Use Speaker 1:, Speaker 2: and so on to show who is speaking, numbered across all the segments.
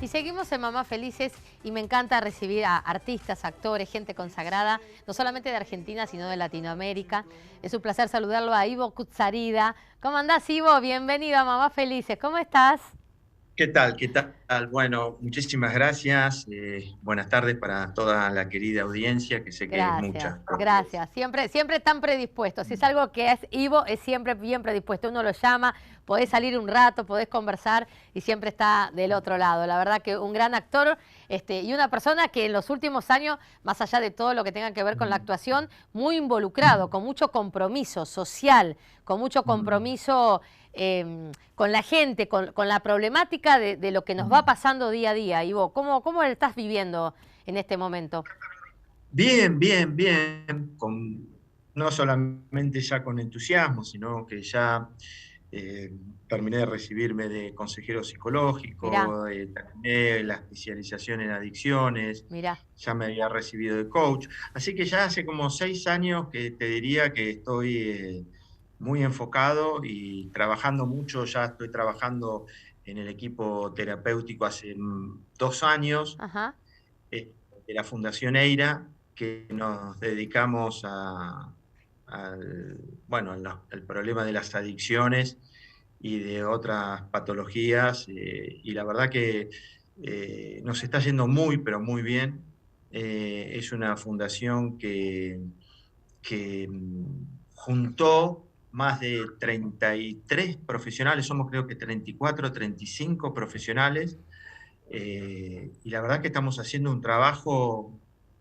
Speaker 1: Y seguimos en Mamás Felices y me encanta recibir a artistas, actores, gente consagrada, no solamente de Argentina, sino de Latinoamérica. Es un placer saludarlo a Ivo Kutsarida. ¿Cómo andás, Ivo? Bienvenido a Mamás Felices. ¿Cómo estás?
Speaker 2: ¿Qué tal? ¿Qué tal? Bueno, muchísimas gracias. Buenas tardes para toda la querida audiencia, que sé que es
Speaker 1: Gracias,
Speaker 2: mucha.
Speaker 1: gracias. Siempre tan predispuesto. Si es algo que es Ivo, es siempre bien predispuesto. Uno lo llama, podés salir un rato, podés conversar y siempre está del otro lado. La verdad que un gran actor y una persona que en los últimos años, más allá de todo lo que tenga que ver con la actuación, muy involucrado, con mucho compromiso social, con mucho compromiso con la gente, con la problemática de lo que nos va pasando día a día. Ivo, ¿cómo lo estás viviendo en este momento?
Speaker 2: Bien, bien, bien. No solamente ya con entusiasmo, sino que ya eh, terminé de recibirme de consejero
Speaker 1: Mirá,
Speaker 2: psicológico, terminé la especialización en adicciones,
Speaker 1: mirá.
Speaker 2: ya me había recibido de coach. Así que ya hace como 6 años que te diría que estoy muy enfocado y trabajando mucho. Ya estoy trabajando en el equipo terapéutico hace 2 años
Speaker 1: Ajá.
Speaker 2: de la Fundación EIRA, que nos dedicamos bueno, al problema de las adicciones y de otras patologías, y la verdad que nos está yendo muy, pero muy bien. Es una fundación que juntó más de 33 profesionales, somos creo que 34, 35 profesionales, y la verdad que estamos haciendo un trabajo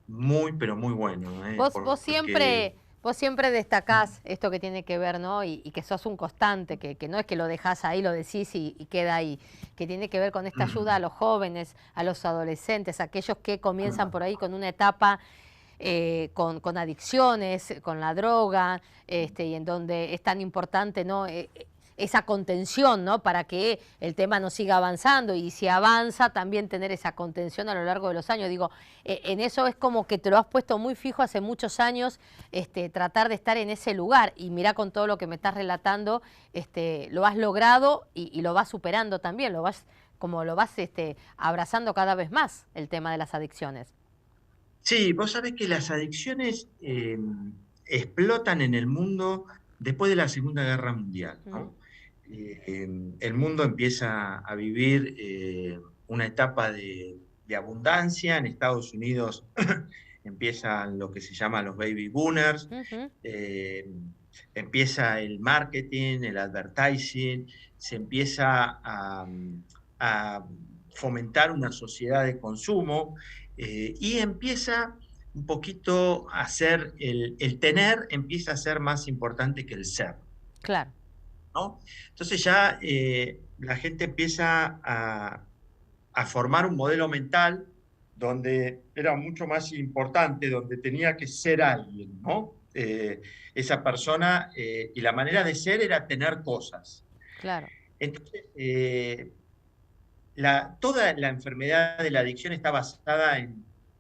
Speaker 2: muy, pero muy bueno,
Speaker 1: Vos, vos
Speaker 2: porque
Speaker 1: siempre, vos siempre destacás esto que tiene que ver, ¿no? Y que sos un constante, que no es que lo dejás ahí, lo decís y queda ahí, que tiene que ver con esta ayuda a los jóvenes, a los adolescentes, a aquellos que comienzan por ahí con una etapa con adicciones, con la droga, y en donde es tan importante, ¿no? Esa contención, ¿no? Para que el tema no siga avanzando y si avanza también tener esa contención a lo largo de los años. Digo, en eso es como que te lo has puesto muy fijo hace muchos años, tratar de estar en ese lugar y mirá con todo lo que me estás relatando, lo has logrado y lo vas superando también, lo vas abrazando cada vez más el tema de las adicciones.
Speaker 2: sí, vos sabés que las adicciones explotan en el mundo después de la Segunda Guerra Mundial,
Speaker 1: Mm,
Speaker 2: ¿no? El mundo empieza a vivir una etapa de abundancia. En Estados Unidos empiezan lo que se llama los baby boomers,
Speaker 1: ujú.
Speaker 2: eh, empieza el marketing, el advertising, se empieza a fomentar una sociedad de consumo, y empieza un poquito a ser, el tener empieza a ser más importante que el ser,
Speaker 1: Claro,
Speaker 2: ¿no? Entonces ya la gente empieza a formar un modelo mental donde era mucho más importante, donde tenía que ser alguien, ¿no? Esa persona, y la manera de ser era tener cosas.
Speaker 1: claro.
Speaker 2: Entonces, toda la enfermedad de la adicción está basada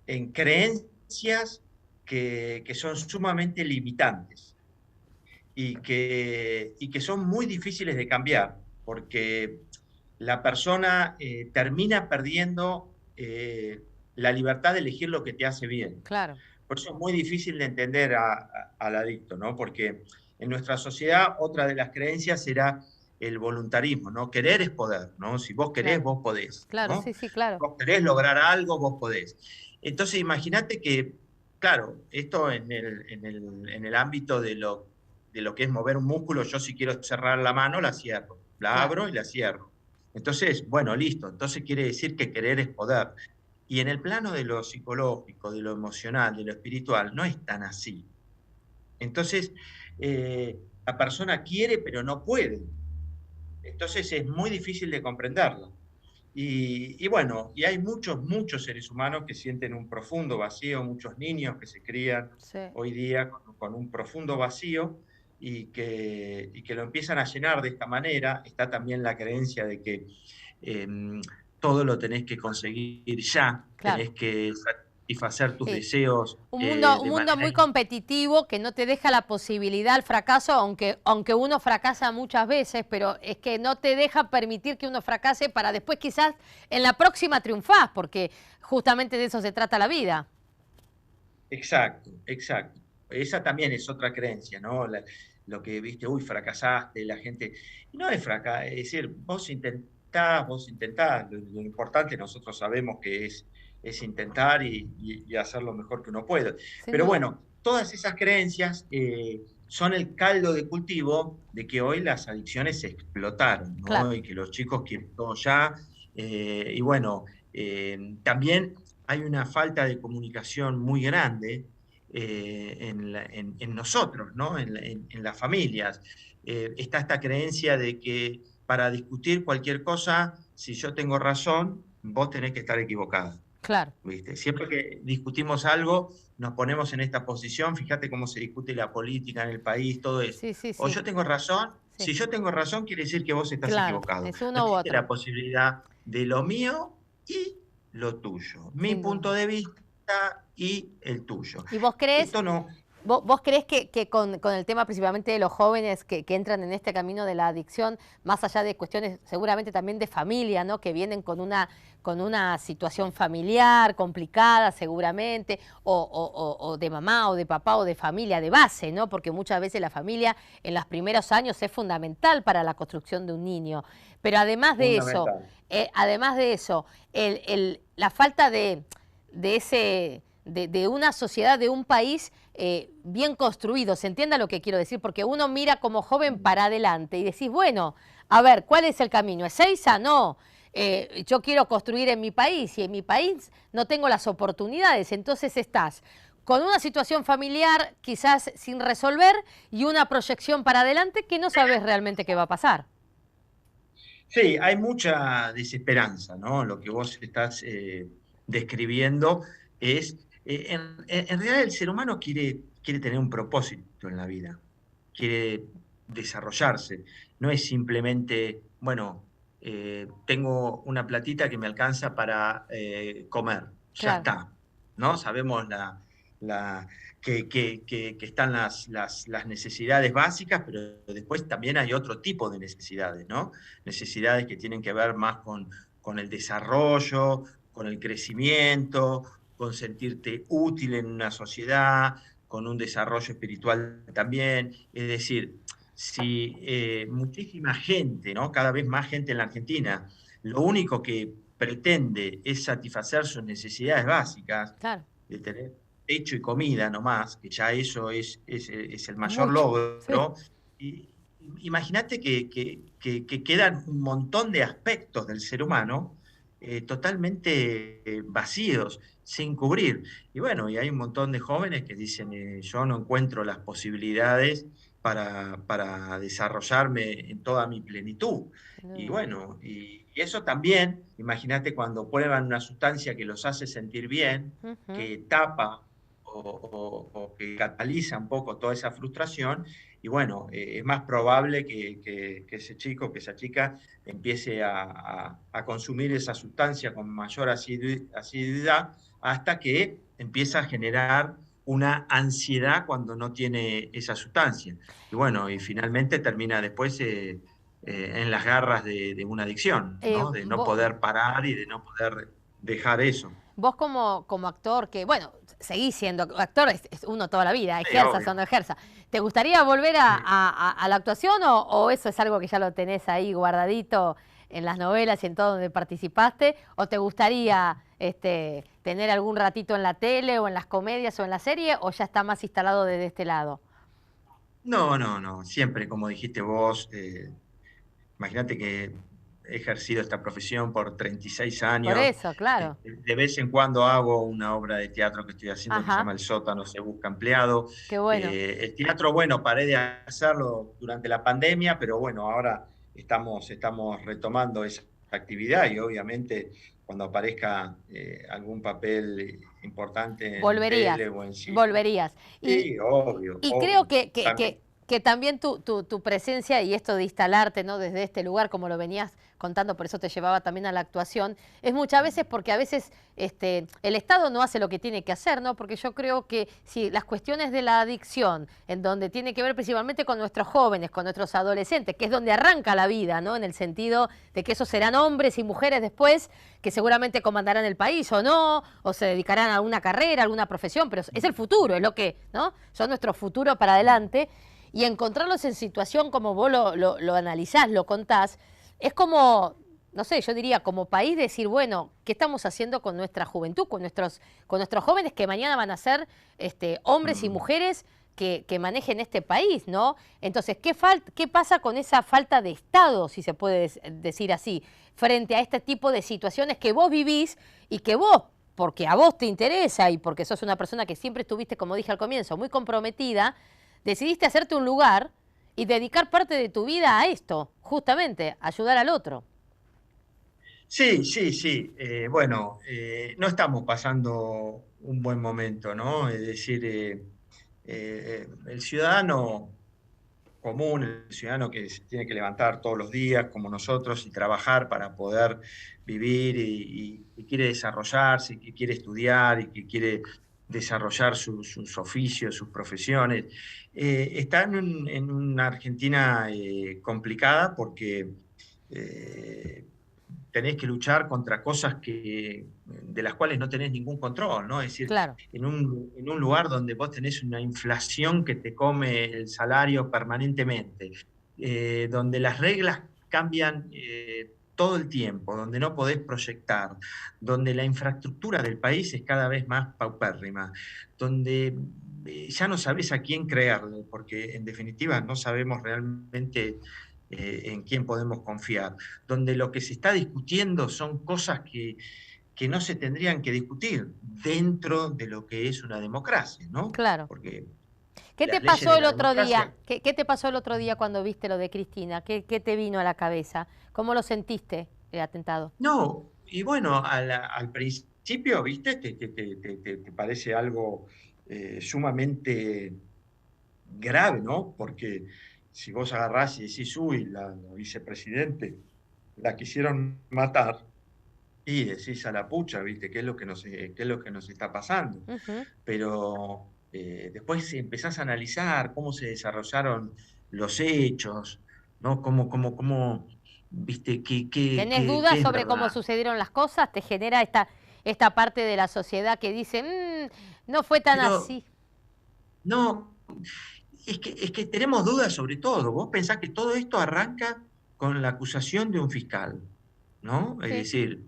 Speaker 2: en creencias que son sumamente limitantes y que son muy difíciles de cambiar, porque la persona termina perdiendo la libertad de elegir lo que te hace bien.
Speaker 1: Claro,
Speaker 2: Por eso es muy difícil de entender al adicto, ¿no? Porque en nuestra sociedad otra de las creencias era el voluntarismo, ¿no? Querer es poder, ¿no? Si vos querés,
Speaker 1: claro,
Speaker 2: vos podés,
Speaker 1: claro,
Speaker 2: ¿no?
Speaker 1: sí, sí,
Speaker 2: Si
Speaker 1: claro.
Speaker 2: vos querés lograr algo, vos podés. Entonces imagínate que, claro, esto en el ámbito de lo que es mover un músculo, yo si quiero cerrar la mano, la cierro, la
Speaker 1: Claro,
Speaker 2: abro y la cierro. Entonces, bueno, listo, entonces quiere decir que querer es poder. Y en el plano de lo psicológico, de lo emocional, de lo espiritual, no es tan así. Entonces, la persona quiere pero no puede. Entonces es muy difícil de comprenderlo. Y bueno, y hay muchos, muchos seres humanos que sienten un profundo vacío, muchos niños que se crían
Speaker 1: sí.
Speaker 2: hoy día con un profundo vacío y que lo empiezan a llenar de esta manera. Está también la creencia de que eh, todo lo tenés que conseguir ya,
Speaker 1: Claro,
Speaker 2: satisfacer tus
Speaker 1: Sí.
Speaker 2: deseos
Speaker 1: Un
Speaker 2: de
Speaker 1: mundo
Speaker 2: manera...
Speaker 1: muy competitivo que no te deja la posibilidad al fracaso, aunque uno fracasa muchas veces, pero es que no te deja permitir que uno fracase para después quizás en la próxima triunfás, porque justamente de eso se trata la vida.
Speaker 2: Exacto, exacto. Esa también es otra creencia, ¿no? Lo que viste, uy, fracasaste, la gente... Y no es fracaso, es decir, vos intentás. Lo importante nosotros sabemos que es intentar y hacer lo mejor que uno puede.
Speaker 1: Sin
Speaker 2: Pero
Speaker 1: duda.
Speaker 2: bueno, todas esas creencias son el caldo de cultivo de que hoy las adicciones se explotaron,
Speaker 1: Claro,
Speaker 2: ¿no? Y que los chicos quieren todo ya. Y bueno, también hay una falta de comunicación muy grande en nosotros, ¿no? En las familias. Está esta creencia de que para discutir cualquier cosa, si yo tengo razón, vos tenés que estar equivocada.
Speaker 1: claro.
Speaker 2: ¿Viste? Siempre que discutimos algo, nos ponemos en esta posición. Fíjate cómo se discute la política en el país, todo eso.
Speaker 1: Sí, sí,
Speaker 2: O
Speaker 1: sí,
Speaker 2: yo tengo razón,
Speaker 1: sí.
Speaker 2: si yo tengo razón, quiere decir que vos estás
Speaker 1: Claro,
Speaker 2: equivocado.
Speaker 1: es
Speaker 2: No
Speaker 1: uno u
Speaker 2: existe
Speaker 1: otro,
Speaker 2: la posibilidad de lo mío y lo tuyo. Mi
Speaker 1: sin
Speaker 2: punto
Speaker 1: duda.
Speaker 2: de vista y el tuyo.
Speaker 1: ¿Y vos crees
Speaker 2: Esto no,
Speaker 1: ¿Vos creés que con el tema principalmente de los jóvenes que entran en este camino de la adicción, más allá de cuestiones seguramente también de familia, ¿no? Que vienen con una situación familiar complicada seguramente, o de mamá o de papá o de familia de base, ¿no? Porque muchas veces la familia en los primeros años es fundamental para la construcción de un niño. Pero
Speaker 2: fundamental.
Speaker 1: además de eso, la falta de ese de una sociedad, de un país bien construido. ¿Se entienda lo que quiero decir? Porque uno mira como joven para adelante y decís, bueno, a ver, ¿cuál es el camino? ¿Es Ezeiza? No. Yo quiero construir en mi país y en mi país no tengo las oportunidades. Entonces estás con una situación familiar quizás sin resolver y una proyección para adelante que no sabes realmente qué va a pasar.
Speaker 2: Sí, hay mucha desesperanza, ¿no? Lo que vos estás describiendo es, en realidad el ser humano quiere tener un propósito en la vida, quiere desarrollarse, no es simplemente, bueno, tengo una platita que me alcanza para comer, ya
Speaker 1: Claro,
Speaker 2: está, ¿no? Sabemos la, que están las necesidades básicas, pero después también hay otro tipo de necesidades, ¿no? Necesidades que tienen que ver más con el desarrollo, con el crecimiento, con sentirte útil en una sociedad, con un desarrollo espiritual también. Es decir, si muchísima gente, ¿no? Cada vez más gente en la Argentina, lo único que pretende es satisfacer sus necesidades básicas,
Speaker 1: claro,
Speaker 2: de tener techo y comida nomás, que ya eso es el
Speaker 1: es
Speaker 2: mayor
Speaker 1: mucho. Sí,
Speaker 2: logro. Y imagínate que quedan un montón de aspectos del ser humano totalmente vacíos, sin cubrir. Y bueno, y hay un montón de jóvenes que dicen, yo no encuentro las posibilidades para desarrollarme en toda mi plenitud.
Speaker 1: sin
Speaker 2: Y
Speaker 1: duda.
Speaker 2: bueno, y eso también, imagínate cuando prueban una sustancia que los hace sentir bien,
Speaker 1: Ujú.
Speaker 2: que tapa o que cataliza un poco toda esa frustración, y bueno, es más probable que ese chico, que esa chica empiece a consumir esa sustancia con mayor asiduidad hasta que empieza a generar una ansiedad cuando no tiene esa sustancia. Y bueno, y finalmente termina después en las garras de una adicción, ¿no? De no poder parar y de no poder dejar eso.
Speaker 1: Vos como actor, que bueno, seguís siendo actor, es uno toda la vida,
Speaker 2: Sí,
Speaker 1: ejerzas o
Speaker 2: obvio.
Speaker 1: no ejerzas. ¿Te gustaría volver a la actuación o eso es algo que ya lo tenés ahí guardadito en las novelas y en todo donde participaste? ¿O te gustaría tener algún ratito en la tele o en las comedias o en la serie o ya está más instalado desde este lado?
Speaker 2: No, no, no. Siempre, como dijiste vos, imagínate que he ejercido esta profesión por 36
Speaker 1: Por
Speaker 2: años.
Speaker 1: eso, claro.
Speaker 2: De vez en cuando hago una obra de teatro que estoy haciendo que se llama
Speaker 1: Ajá,
Speaker 2: El sótano se busca empleado.
Speaker 1: qué bueno.
Speaker 2: El teatro, bueno, paré de hacerlo durante la pandemia, pero bueno, ahora estamos retomando esa actividad y obviamente cuando aparezca algún papel importante en tele
Speaker 1: Volverías,
Speaker 2: o en cine.
Speaker 1: volverías.
Speaker 2: Sí, obvio,
Speaker 1: Y creo
Speaker 2: obvio. También.
Speaker 1: que también tu presencia y esto de instalarte, ¿no? Desde este lugar, como lo venías contando, por eso te llevaba también a la actuación, es muchas veces porque a veces el Estado no hace lo que tiene que hacer, ¿no? Porque yo creo que si las cuestiones de la adicción, en donde tiene que ver principalmente con nuestros jóvenes, con nuestros adolescentes, que es donde arranca la vida, ¿no? En el sentido de que esos serán hombres y mujeres después que seguramente comandarán el país o no, o se dedicarán a una carrera, a alguna profesión, pero es el futuro, es lo que, ¿no? Son nuestro futuro para adelante. Y encontrarlos en situación como vos lo analizás, lo contás, es como, no sé, yo diría como país decir, bueno, ¿qué estamos haciendo con nuestra juventud, con nuestros jóvenes que mañana van a ser hombres y mujeres que manejen este país, ¿no? Entonces, ¿qué pasa con esa falta de Estado, si se puede decir así, frente a este tipo de situaciones que vos vivís y que vos, porque a vos te interesa y porque sos una persona que siempre estuviste, como dije al comienzo, muy comprometida, decidiste hacerte un lugar y dedicar parte de tu vida a esto, justamente, ayudar al otro?
Speaker 2: Sí, sí, sí. Bueno, no estamos pasando un buen momento, ¿no? Es decir, el ciudadano común, el ciudadano que se tiene que levantar todos los días como nosotros y trabajar para poder vivir y quiere desarrollarse, y que quiere estudiar y que quiere desarrollar sus oficios, sus profesiones, está en una Argentina complicada porque eh, tenés que luchar contra cosas de las cuales no tenés ningún control, ¿no? Es decir,
Speaker 1: Claro.
Speaker 2: en un lugar donde vos tenés una inflación que te come el salario permanentemente, donde las reglas cambian todo el tiempo, donde no podés proyectar, donde la infraestructura del país es cada vez más paupérrima, donde ya no sabés a quién creerle, porque en definitiva no sabemos realmente en quién podemos confiar, donde lo que se está discutiendo son cosas que no se tendrían que discutir dentro de lo que es una democracia, ¿no?
Speaker 1: Claro.
Speaker 2: Porque
Speaker 1: ¿Qué te
Speaker 2: las leyes
Speaker 1: pasó
Speaker 2: de
Speaker 1: el
Speaker 2: la
Speaker 1: otro día?
Speaker 2: democracia,
Speaker 1: ¿Qué te pasó el otro día cuando viste lo de Cristina? ¿Qué te vino a la cabeza? ¿Cómo lo sentiste, el atentado?
Speaker 2: no, y bueno, al principio, viste, te parece algo sumamente grave, ¿no? Porque si vos agarrás y decís, uy, la vicepresidente la quisieron matar, y decís a la pucha, ¿viste? ¿Qué es lo que nos está pasando?
Speaker 1: Ujú.
Speaker 2: Pero después empezás a analizar cómo se desarrollaron los hechos, ¿no? ¿Viste?
Speaker 1: ¿Tenés
Speaker 2: ¿Qué
Speaker 1: dudas
Speaker 2: es
Speaker 1: sobre cómo
Speaker 2: verdad?
Speaker 1: sucedieron las cosas? ¿Te genera esta parte de la sociedad que dice, no fue tan
Speaker 2: Pero
Speaker 1: así"?
Speaker 2: no, es que tenemos dudas sobre todo. Vos pensás que todo esto arranca con la acusación de un fiscal, ¿no? Es
Speaker 1: Sí.
Speaker 2: decir,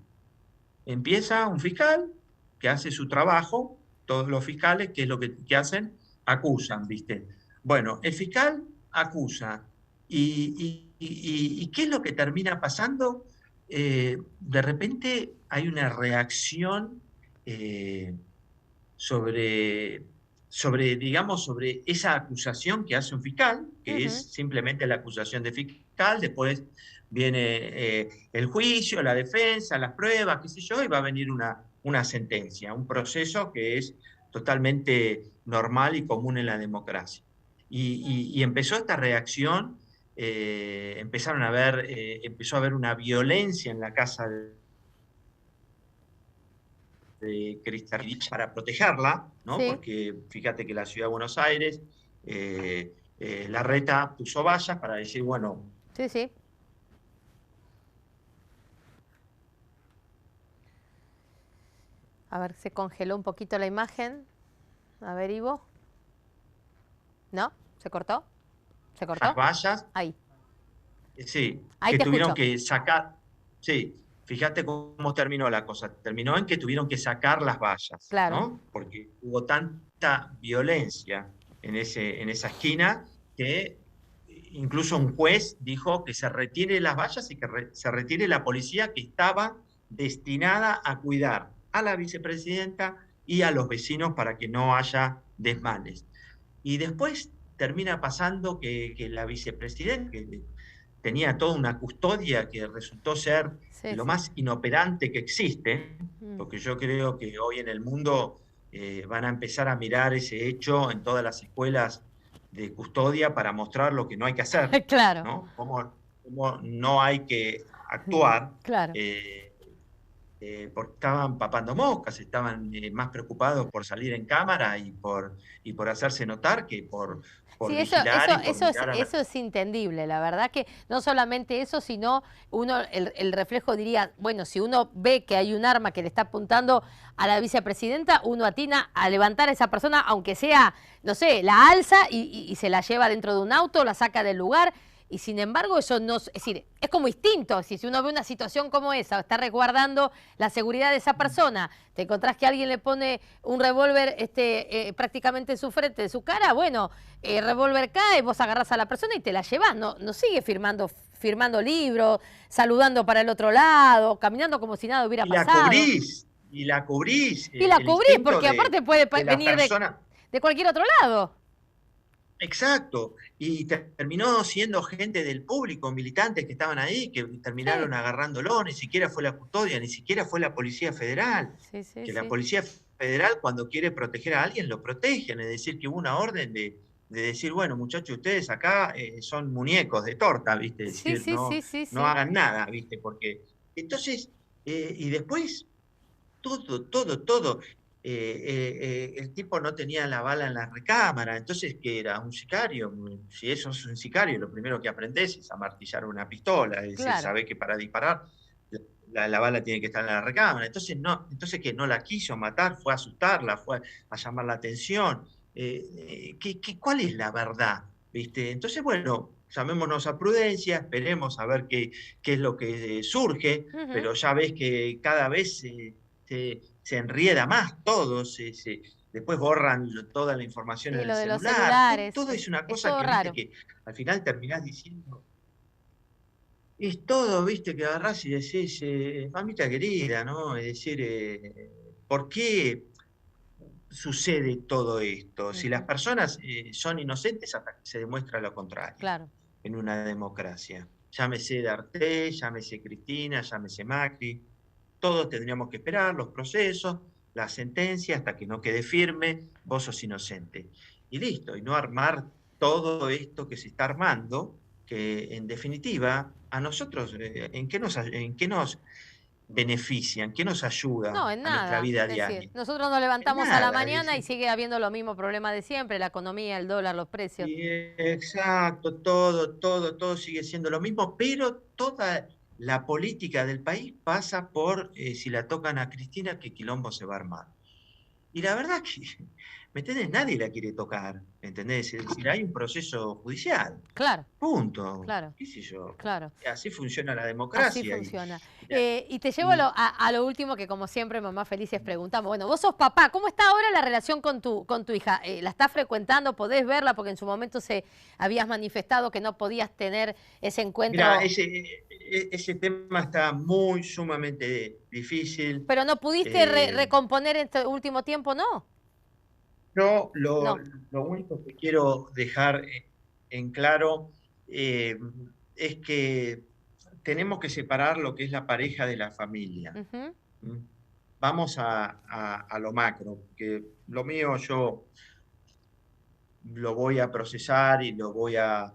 Speaker 2: empieza un fiscal que hace su trabajo, todos los fiscales, ¿qué es lo que hacen? Acusan, ¿viste? Bueno, el fiscal acusa. ¿Y qué es lo que termina pasando? De repente hay una reacción eh, sobre, digamos, sobre esa acusación que hace un fiscal, que
Speaker 1: Ujú.
Speaker 2: es simplemente la acusación de fiscal, después viene el juicio, la defensa, las pruebas, qué sé yo, y va a venir una sentencia, un proceso que es totalmente normal y común en la democracia. Y empezó esta reacción, empezó a haber una violencia en la casa de Cristalina para protegerla, ¿no?
Speaker 1: Sí,
Speaker 2: Porque fíjate que la ciudad de Buenos Aires, Larreta puso vallas para decir, bueno,
Speaker 1: sí, sí. A ver, se congeló un poquito la imagen. A ver, Ivo. ¿No? ¿Se cortó? ¿Se
Speaker 2: las
Speaker 1: cortó?
Speaker 2: vallas,
Speaker 1: Ahí.
Speaker 2: sí,
Speaker 1: Ahí
Speaker 2: que
Speaker 1: te
Speaker 2: tuvieron
Speaker 1: escucho.
Speaker 2: que sacar, sí, fíjate cómo terminó la cosa, terminó en que tuvieron que sacar las vallas,
Speaker 1: Claro.
Speaker 2: ¿no? Porque hubo tanta violencia en esa esquina que incluso un juez dijo que se retire las vallas y que se retire la policía que estaba destinada a cuidar a la vicepresidenta y a los vecinos para que no haya desmanes. Y después termina pasando que la vicepresidenta, que tenía toda una custodia que resultó ser
Speaker 1: Sí,
Speaker 2: lo
Speaker 1: sí.
Speaker 2: más inoperante que existe,
Speaker 1: Mm.
Speaker 2: porque yo creo que hoy en el mundo van a empezar a mirar ese hecho en todas las escuelas de custodia para mostrar lo que no hay que hacer,
Speaker 1: Claro.
Speaker 2: ¿no? Cómo no hay que actuar,
Speaker 1: Claro.
Speaker 2: porque estaban papando moscas, estaban más preocupados por salir en cámara y por hacerse notar que por
Speaker 1: Sí,
Speaker 2: vigilar y por mirar a la...
Speaker 1: eso es entendible. La verdad que no solamente eso, sino uno, el reflejo diría, bueno, si uno ve que hay un arma que le está apuntando a la vicepresidenta, uno atina a levantar a esa persona, aunque sea, no sé, la alza y se la lleva dentro de un auto, la saca del lugar. Y sin embargo, eso no, es decir, es como instinto. Si uno ve una situación como esa, está resguardando la seguridad de esa persona, te encontrás que alguien le pone un revólver prácticamente en su frente, en su cara, bueno, el revólver cae, vos agarrás a la persona y te la llevás. No, no sigue firmando libros, saludando para el otro lado, caminando como si nada hubiera pasado.
Speaker 2: Y la cubrís,
Speaker 1: Y la
Speaker 2: el
Speaker 1: cubrís,
Speaker 2: instinto
Speaker 1: porque aparte puede
Speaker 2: de la
Speaker 1: venir
Speaker 2: persona.
Speaker 1: de cualquier otro lado.
Speaker 2: Exacto, y terminó siendo gente del público, militantes que estaban ahí, que
Speaker 1: Sí,
Speaker 2: terminaron agarrándolo, ni siquiera fue la custodia, ni siquiera fue la Policía Federal,
Speaker 1: sí, sí,
Speaker 2: que la
Speaker 1: sí.
Speaker 2: Policía Federal cuando quiere proteger a alguien lo protegen, es decir, que hubo una orden de decir, bueno, muchachos, ustedes acá son muñecos de torta, ¿viste? Es
Speaker 1: Sí,
Speaker 2: decir,
Speaker 1: sí, sí, sí,
Speaker 2: no
Speaker 1: sí.
Speaker 2: hagan nada, ¿viste? Porque entonces, y después todo. El tipo no tenía la bala en la recámara, entonces, ¿qué era? ¿Un sicario? Si eso es un sicario, lo primero que aprendés es a martillar una pistola, es decir,
Speaker 1: Claro.
Speaker 2: sabés que para disparar la bala tiene que estar en la recámara. Entonces, no, entonces que no la quiso matar, fue a asustarla, fue a llamar la atención. ¿Cuál es la verdad? ¿Viste? Entonces, bueno, llamémonos a prudencia, esperemos a ver qué es lo que surge,
Speaker 1: Ujú.
Speaker 2: pero ya ves que cada vez se enrieda más todo, después borran toda la información
Speaker 1: Sí,
Speaker 2: en el
Speaker 1: lo de los
Speaker 2: celular,
Speaker 1: celulares,
Speaker 2: todo es una
Speaker 1: es
Speaker 2: cosa
Speaker 1: todo
Speaker 2: que, viste,
Speaker 1: raro.
Speaker 2: que al final terminás diciendo, es todo, viste, que agarrás y decís, mamita querida, ¿no? Es decir, ¿por qué sucede todo esto? Si las
Speaker 1: Ujú.
Speaker 2: personas son inocentes hasta que se demuestra lo contrario
Speaker 1: Claro.
Speaker 2: en una democracia. Llámese D'Artés, llámese Cristina, llámese Macri, todos tendríamos que esperar los procesos, la sentencia, hasta que no quede firme, vos sos inocente. Y listo, y no armar todo esto que se está armando, que en definitiva, a nosotros, en qué nos beneficia, en qué nos ayuda
Speaker 1: No, en
Speaker 2: a nuestra
Speaker 1: nada.
Speaker 2: vida
Speaker 1: Es decir,
Speaker 2: diaria?
Speaker 1: nosotros nos
Speaker 2: En
Speaker 1: levantamos a la
Speaker 2: nada, es
Speaker 1: mañana y
Speaker 2: decir,
Speaker 1: sigue habiendo los mismos problemas de siempre, la economía, el dólar, los precios.
Speaker 2: y exacto, todo sigue siendo lo mismo, pero toda la política del país pasa por, si la tocan a Cristina, qué quilombo se va a armar. Y la verdad que, ¿me entendés? Nadie la quiere tocar, ¿me entendés? Es decir, hay un proceso judicial,
Speaker 1: Claro,
Speaker 2: punto,
Speaker 1: claro,
Speaker 2: qué sé yo.
Speaker 1: claro.
Speaker 2: Así funciona la
Speaker 1: Así
Speaker 2: democracia.
Speaker 1: funciona.
Speaker 2: Y,
Speaker 1: Y te llevo
Speaker 2: y-
Speaker 1: a lo último que como siempre mamás felices preguntamos. Bueno, vos sos papá, ¿cómo está ahora la relación con tu hija? ¿La estás frecuentando? ¿Podés verla? Porque en su momento habías manifestado que no podías tener ese
Speaker 2: Mira,
Speaker 1: encuentro,
Speaker 2: ese tema está muy sumamente difícil.
Speaker 1: pero no pudiste
Speaker 2: eh,
Speaker 1: recomponer en este último tiempo, ¿no?
Speaker 2: Yo
Speaker 1: No,
Speaker 2: lo único que quiero dejar en claro eh, es que tenemos que separar lo que es la pareja de la familia.
Speaker 1: ujú,
Speaker 2: ¿Mm? Vamos a lo macro, porque lo mío yo lo voy a procesar y lo voy a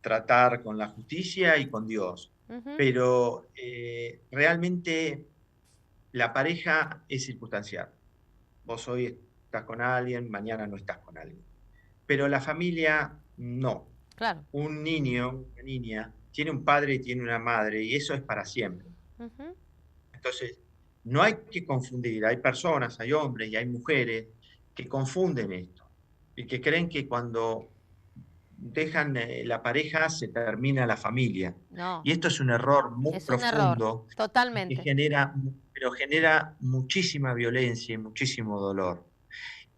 Speaker 2: tratar con la justicia y con Dios.
Speaker 1: ujú,
Speaker 2: Pero realmente la pareja es circunstancial. Vos hoy estás con alguien, mañana no estás con alguien. Pero la familia no.
Speaker 1: claro.
Speaker 2: Un niño, una niña, tiene un padre y tiene una madre y eso es para siempre.
Speaker 1: Ujú,
Speaker 2: Entonces, no hay que confundir. Hay personas, hay hombres y hay mujeres que confunden esto y que creen que cuando dejan la pareja se termina la familia.
Speaker 1: no,
Speaker 2: Y esto es un error muy
Speaker 1: es un error,
Speaker 2: profundo que
Speaker 1: totalmente.
Speaker 2: genera, pero genera muchísima violencia y muchísimo dolor.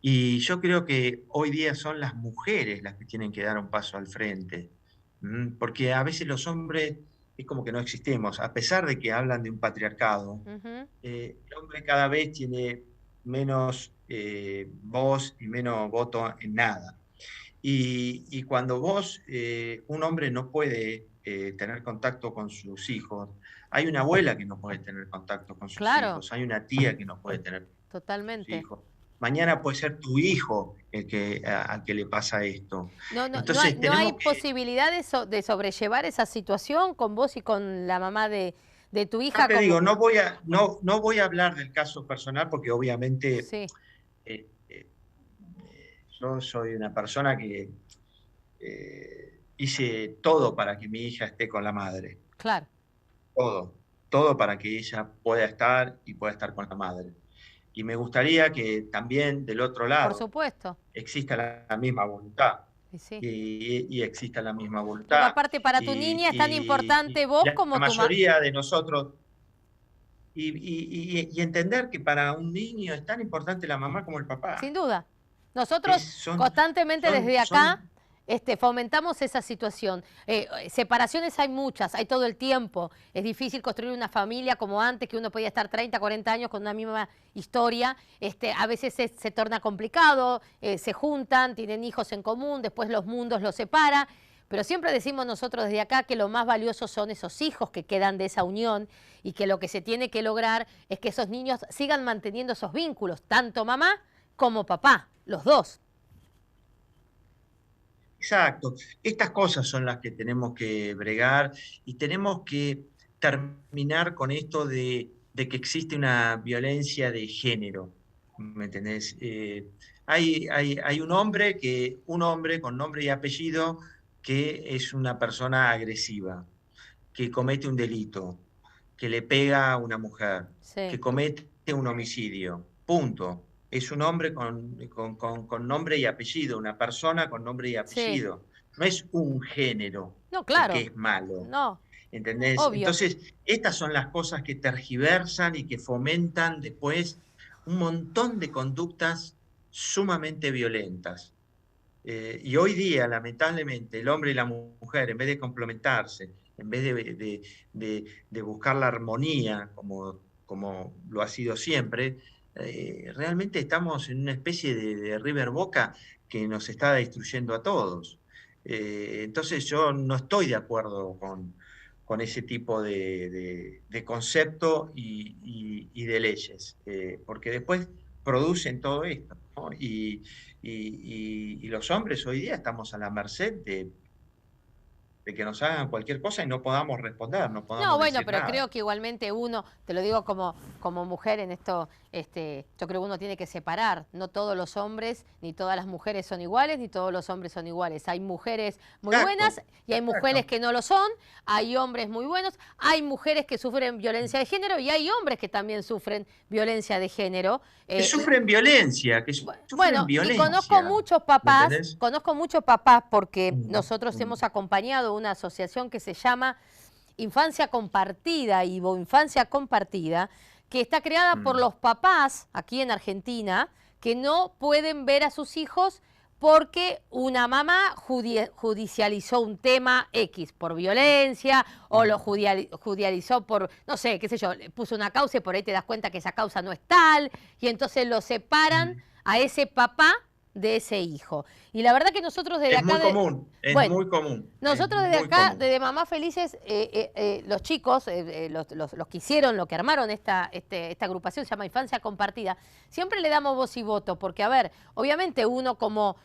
Speaker 2: Y yo creo que hoy día son las mujeres las que tienen que dar un paso al frente, porque a veces los hombres es como que no existimos, a pesar de que hablan de un patriarcado,
Speaker 1: Ujú,
Speaker 2: el hombre cada vez tiene menos voz y menos voto en nada. Y cuando vos, un hombre no puede tener contacto con sus hijos, hay una abuela que no puede tener contacto con sus
Speaker 1: claro,
Speaker 2: hijos, hay una tía que no puede tener contacto con sus
Speaker 1: totalmente.
Speaker 2: hijos. mañana puede ser tu hijo el que, al que le pasa esto.
Speaker 1: No, no,
Speaker 2: Entonces
Speaker 1: no hay
Speaker 2: tenemos que,
Speaker 1: posibilidad de sobrellevar esa situación con vos y con la mamá de tu
Speaker 2: no
Speaker 1: hija
Speaker 2: te digo,
Speaker 1: como...
Speaker 2: no voy a hablar del caso personal porque obviamente
Speaker 1: Sí,
Speaker 2: eh, eh, yo soy una persona que hice todo para que mi hija esté con la madre,
Speaker 1: claro,
Speaker 2: todo, todo para que ella pueda estar y pueda estar con la madre. Y me gustaría que también del otro
Speaker 1: por
Speaker 2: lado
Speaker 1: supuesto.
Speaker 2: exista la misma voluntad
Speaker 1: Y sí.
Speaker 2: y exista la misma
Speaker 1: Porque
Speaker 2: voluntad.
Speaker 1: aparte para tu
Speaker 2: Y,
Speaker 1: niña es tan importante
Speaker 2: y
Speaker 1: vos
Speaker 2: la
Speaker 1: como tu mamá.
Speaker 2: mayoría de nosotros, y entender que para un niño es tan importante la mamá como el
Speaker 1: Sin
Speaker 2: papá.
Speaker 1: duda. Nosotros
Speaker 2: Es,
Speaker 1: constantemente
Speaker 2: son,
Speaker 1: desde acá
Speaker 2: son,
Speaker 1: fomentamos esa situación. Separaciones hay muchas, hay todo el tiempo. Es difícil construir una familia como antes, que uno podía estar 30, 40 años con una misma historia. A veces se torna complicado, se juntan, tienen hijos en común, después los mundos los separa. Pero siempre decimos nosotros desde acá que lo más valioso son esos hijos que quedan de esa unión y que lo que se tiene que lograr es que esos niños sigan manteniendo esos vínculos, tanto mamá como papá, los dos.
Speaker 2: exacto. Estas cosas son las que tenemos que bregar y tenemos que terminar con esto de que existe una violencia de género. ¿Me entendés? Hay un hombre con nombre y apellido que es una persona agresiva, que comete un delito, que le pega a una mujer,
Speaker 1: Sí,
Speaker 2: que comete un homicidio. Punto. Es un hombre con nombre y apellido, una persona con nombre y
Speaker 1: sí.
Speaker 2: apellido. No es un género
Speaker 1: No,
Speaker 2: el que
Speaker 1: claro.
Speaker 2: es malo.
Speaker 1: No,
Speaker 2: ¿Entendés?
Speaker 1: obvio.
Speaker 2: Entonces, estas son las cosas que tergiversan y que fomentan después un montón de conductas sumamente violentas. Y hoy día, lamentablemente, el hombre y la mujer, en vez de complementarse, en vez de buscar la armonía, como lo ha sido siempre, realmente estamos en una especie de River Boca que nos está destruyendo a todos. Entonces yo no estoy de acuerdo con ese tipo de concepto y de leyes, porque después producen todo esto, ¿no? Y los hombres hoy día estamos a la merced de que nos hagan cualquier cosa y no podamos responder, no
Speaker 1: No,
Speaker 2: podamos
Speaker 1: bueno,
Speaker 2: decir
Speaker 1: pero
Speaker 2: nada.
Speaker 1: creo que igualmente uno, te lo digo como mujer en esto, yo creo que uno tiene que separar. No todos los hombres ni todas las mujeres son iguales, ni todos los hombres son iguales. Hay mujeres muy buenas
Speaker 2: Exacto,
Speaker 1: y hay mujeres
Speaker 2: exacto.
Speaker 1: que no lo son, hay hombres muy buenos, hay mujeres que sufren violencia de género y hay hombres que también sufren violencia de género.
Speaker 2: Que sufren violencia, que sufren
Speaker 1: Bueno, y conozco
Speaker 2: violencia.
Speaker 1: muchos
Speaker 2: ¿Me
Speaker 1: papás,
Speaker 2: entendés?
Speaker 1: porque
Speaker 2: Mm,
Speaker 1: nosotros
Speaker 2: mm,
Speaker 1: hemos acompañado una asociación que se llama Infancia Compartida, Ivo Infancia Compartida, que está creada por
Speaker 2: mm,
Speaker 1: los papás aquí en Argentina que no pueden ver a sus hijos porque una mamá judicializó un tema X por violencia o lo
Speaker 2: mm,
Speaker 1: judicializó por, no sé, qué sé yo, le puso una causa y por ahí te das cuenta que esa causa no es tal y entonces lo separan
Speaker 2: mm.
Speaker 1: a ese papá de ese hijo. Y la verdad que nosotros desde
Speaker 2: Es
Speaker 1: acá,
Speaker 2: muy común, es
Speaker 1: bueno,
Speaker 2: muy común, es
Speaker 1: nosotros desde
Speaker 2: muy
Speaker 1: acá,
Speaker 2: común.
Speaker 1: desde Mamás Felices, los chicos, los que hicieron, lo que armaron esta agrupación, se llama Infancia Compartida, siempre le damos voz y voto, porque a ver, obviamente uno como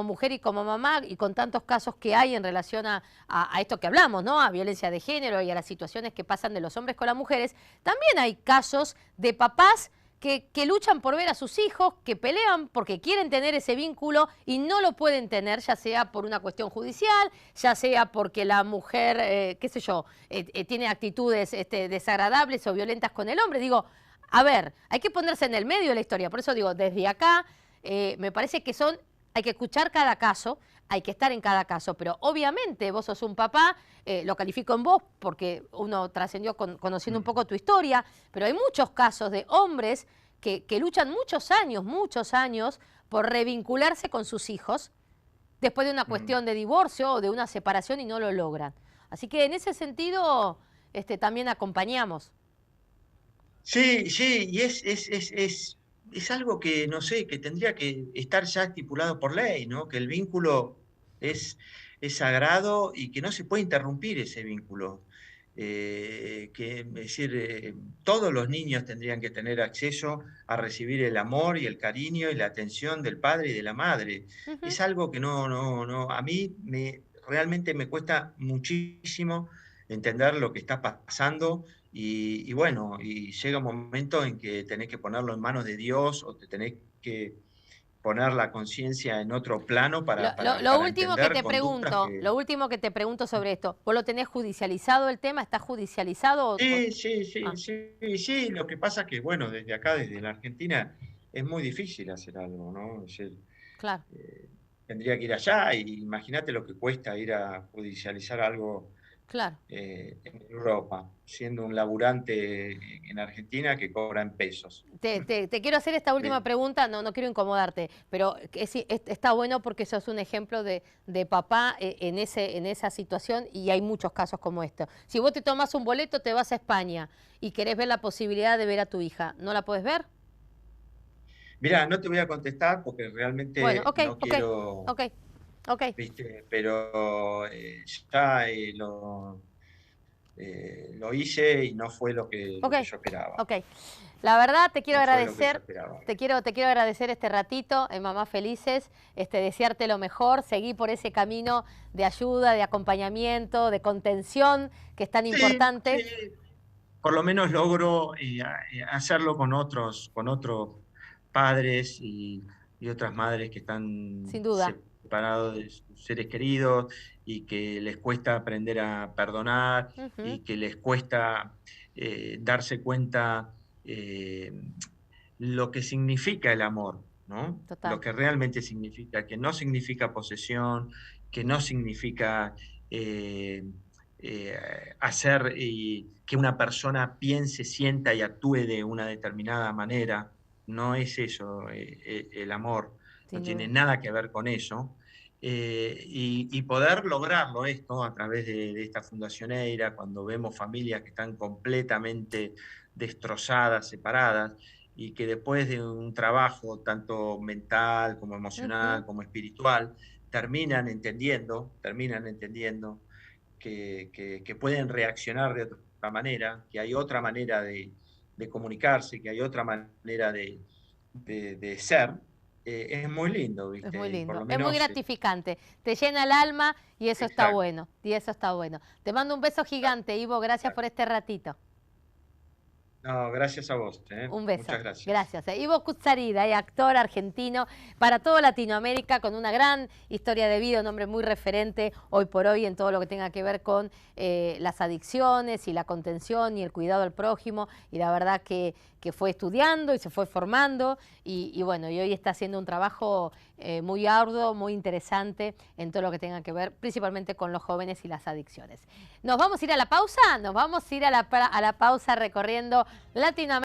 Speaker 1: mujer y como mamá, y con tantos casos que hay en relación a esto que hablamos, ¿no? A violencia de género y a las situaciones que pasan de los hombres con las mujeres, también hay casos de papás que luchan por ver a sus hijos, que pelean porque quieren tener ese vínculo y no lo pueden tener, ya sea por una cuestión judicial, ya sea porque la mujer, qué sé yo, tiene actitudes desagradables o violentas con el hombre. Digo, a ver, hay que ponerse en el medio de la historia. Por eso digo, desde acá me parece que hay que escuchar cada caso, hay que estar en cada caso, pero obviamente vos sos un papá, lo califico en vos porque uno trascendió conociendo un
Speaker 2: Mm,
Speaker 1: poco tu historia, pero hay muchos casos de hombres que luchan muchos años por revincularse con sus hijos después de una
Speaker 2: mm.
Speaker 1: cuestión de divorcio o de una separación y no lo logran. Así que en ese sentido también acompañamos.
Speaker 2: Sí, sí, y es algo que, no sé, que tendría que estar ya estipulado por ley, ¿no? Que el vínculo es, es sagrado y que no se puede interrumpir ese vínculo. es decir, todos los niños tendrían que tener acceso a recibir el amor y el cariño y la atención del padre y de la madre.
Speaker 1: Ujú.
Speaker 2: Es algo que a mí realmente me cuesta muchísimo entender lo que está pasando y bueno, y llega un momento en que tenés que ponerlo en manos de Dios o te tenés que poner la conciencia en otro plano
Speaker 1: Lo
Speaker 2: para
Speaker 1: último que
Speaker 2: entender
Speaker 1: te
Speaker 2: conductas
Speaker 1: pregunto,
Speaker 2: que...
Speaker 1: lo último que te pregunto sobre esto, ¿vos lo tenés judicializado el tema? ¿Está judicializado?
Speaker 2: Sí, sí, sí,
Speaker 1: Ah,
Speaker 2: sí, sí, lo que pasa es que, bueno, desde acá, desde la Argentina, es muy difícil hacer algo, ¿no? Es decir,
Speaker 1: claro,
Speaker 2: eh, tendría que ir allá y imagínate lo que cuesta ir a judicializar algo
Speaker 1: claro.
Speaker 2: en Europa, siendo un laburante en Argentina que cobra en pesos.
Speaker 1: Te quiero hacer esta última
Speaker 2: Eh,
Speaker 1: pregunta, no quiero incomodarte, pero está bueno porque sos un ejemplo de papá en esa situación y hay muchos casos como este. Si vos te tomás un boleto, te vas a España y querés ver la posibilidad de ver a tu hija, ¿no la podés ver?
Speaker 2: Mirá, no te voy a contestar porque
Speaker 1: Bueno,
Speaker 2: realmente
Speaker 1: ok,
Speaker 2: no
Speaker 1: ok,
Speaker 2: quiero,
Speaker 1: ok, ok,
Speaker 2: ¿viste? Pero ya lo hice y no fue
Speaker 1: ok,
Speaker 2: lo que yo esperaba.
Speaker 1: ok. La verdad te quiero
Speaker 2: No fue lo que yo
Speaker 1: agradecer,
Speaker 2: esperaba.
Speaker 1: te quiero agradecer este ratito en Mamás Felices, desearte lo mejor, seguí por ese camino de ayuda, de acompañamiento, de contención, que es tan
Speaker 2: Sí,
Speaker 1: importante.
Speaker 2: sí, por lo menos logro hacerlo con otros padres y otras madres que están
Speaker 1: Sin duda.
Speaker 2: separados de sus seres queridos y que les cuesta aprender a perdonar
Speaker 1: Ujú,
Speaker 2: y que les cuesta darse cuenta eh, lo que significa el amor, ¿no? Lo
Speaker 1: total.
Speaker 2: que realmente significa, que no significa posesión, que no significa eh, eh, hacer que una persona piense, sienta y actúe de una determinada manera. No es eso el amor, no
Speaker 1: Sin
Speaker 2: tiene
Speaker 1: duda.
Speaker 2: nada que ver con eso. Y poder lograrlo esto a través de esta Fundación EIRA, cuando vemos familias que están completamente destrozadas, separadas, y que después de un trabajo tanto mental como
Speaker 1: Ujú,
Speaker 2: emocional como espiritual, terminan entendiendo que pueden reaccionar de otra manera, que hay otra manera de comunicarse, que hay otra manera de ser, es muy lindo,
Speaker 1: es
Speaker 2: ¿viste?
Speaker 1: muy
Speaker 2: Y por
Speaker 1: lindo,
Speaker 2: lo
Speaker 1: es muy
Speaker 2: menos...
Speaker 1: gratificante, te llena el alma y eso está
Speaker 2: exacto.
Speaker 1: bueno, y eso está bueno. Te mando un beso gigante, Ivo, gracias por este ratito.
Speaker 2: No, gracias a vos, ¿eh?
Speaker 1: Un beso.
Speaker 2: Muchas gracias.
Speaker 1: Gracias. Ivo Kutsarida, actor argentino para toda Latinoamérica, con una gran historia de vida, un hombre muy referente hoy por hoy en todo lo que tenga que ver con las adicciones y la contención y el cuidado al prójimo. Y la verdad que fue estudiando y se fue formando y bueno, y hoy está haciendo un trabajo muy arduo, muy interesante en todo lo que tenga que ver principalmente con los jóvenes y las adicciones. ¿Nos vamos a ir a la pausa? Nos vamos a ir a la pausa recorriendo Latinoamérica.